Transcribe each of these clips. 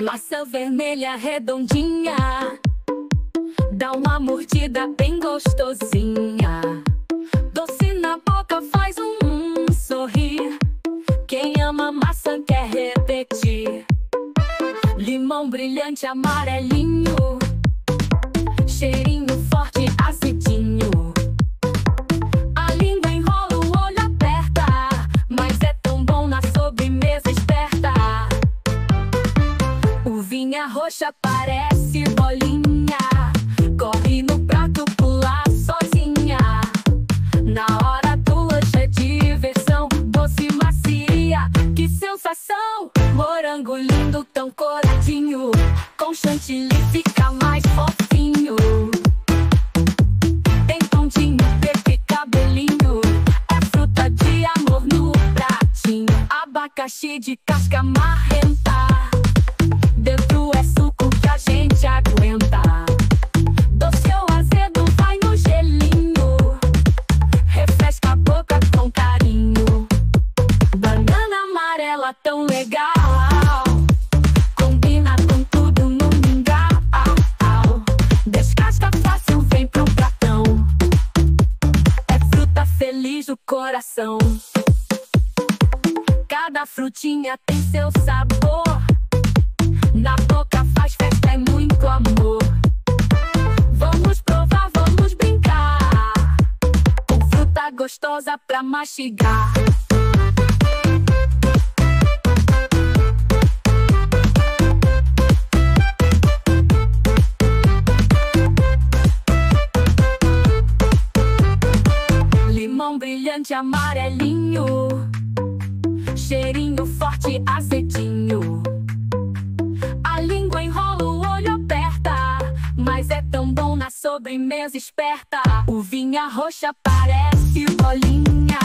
Maçã vermelha redondinha, dá uma mordida bem gostosinha. Doce na boca faz sorrir. Quem ama maçã quer repetir. Limão brilhante amarelinho, cheirinho forte azedinho. A língua enrola, o olho aperta, mas é tão bom na sobremesa esperta. Uvinha roxa parece bolinha, corre no prato, pula sozinha. Na hora do lanche é diversão, doce macia, que sensação. Morango lindo, tão coradinho, com chantilly fica mais fofinho. Tem pontinho, preto e cabelinho, é fruta de amor no pratinho. Abacaxi de casca marrenta, dentro é suco que a gente aguenta. Doce ou azedo vai no gelinho, refresca a boca com carinho. Banana amarela tão legal, combina com tudo no mingau. Descasca fácil, vem pro pratão, é fruta feliz do coração. Cada frutinha tem seu sabor, na boca faz festa, é muito amor. Vamos provar, vamos brincar, com fruta gostosa pra mastigar. Limão brilhante amarelinho, cheirinho forte azedinho. A língua enrola, o olho aperta, mas é tão bom na sobremesa esperta. Uvinha roxa parece bolinha,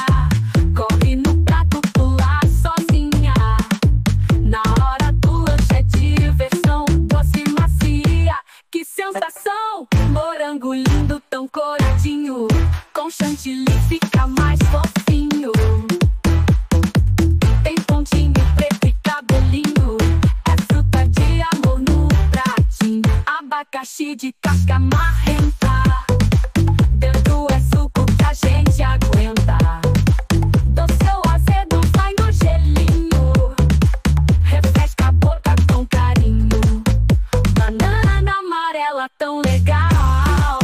corre no prato, pula sozinha. Na hora do lanche é diversão, doce macia, que sensação. Morango lindo, tão coradinho, com chantilly fica mais fofinho. Tem pontinho, preto e cabelinho, é fruta de amor no pratinho. Abacaxi de casca marrenta, dentro é suco que a gente aguenta. Doce ou azedo vai no gelinho, refresca a boca com carinho. Banana amarela tão legal,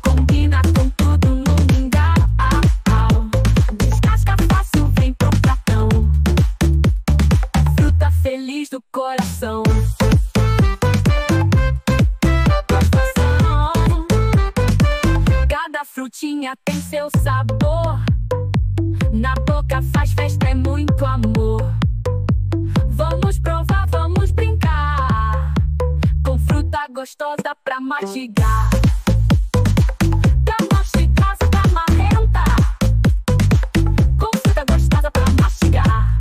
combina com tudo no mingau. Descasca fácil, vem pro pratão, é fruta feliz do coração. Cada frutinha tem seu sabor, na boca faz festa, é muito amor. Vamos provar, vamos brincar, com fruta gostosa pra mastigar. Pra mastigar, fruta marrenta, com fruta gostosa pra mastigar.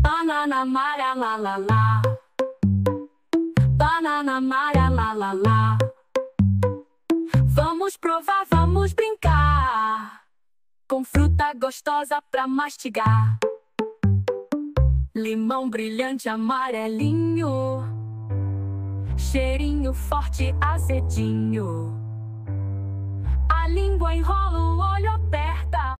Banana amarela, lá, lá. Banana amarela, lá, lá. Vamos provar, vamos brincar, com fruta gostosa pra mastigar. Limão brilhante amarelinho, cheirinho forte azedinho. A língua enrola, o olho aperta.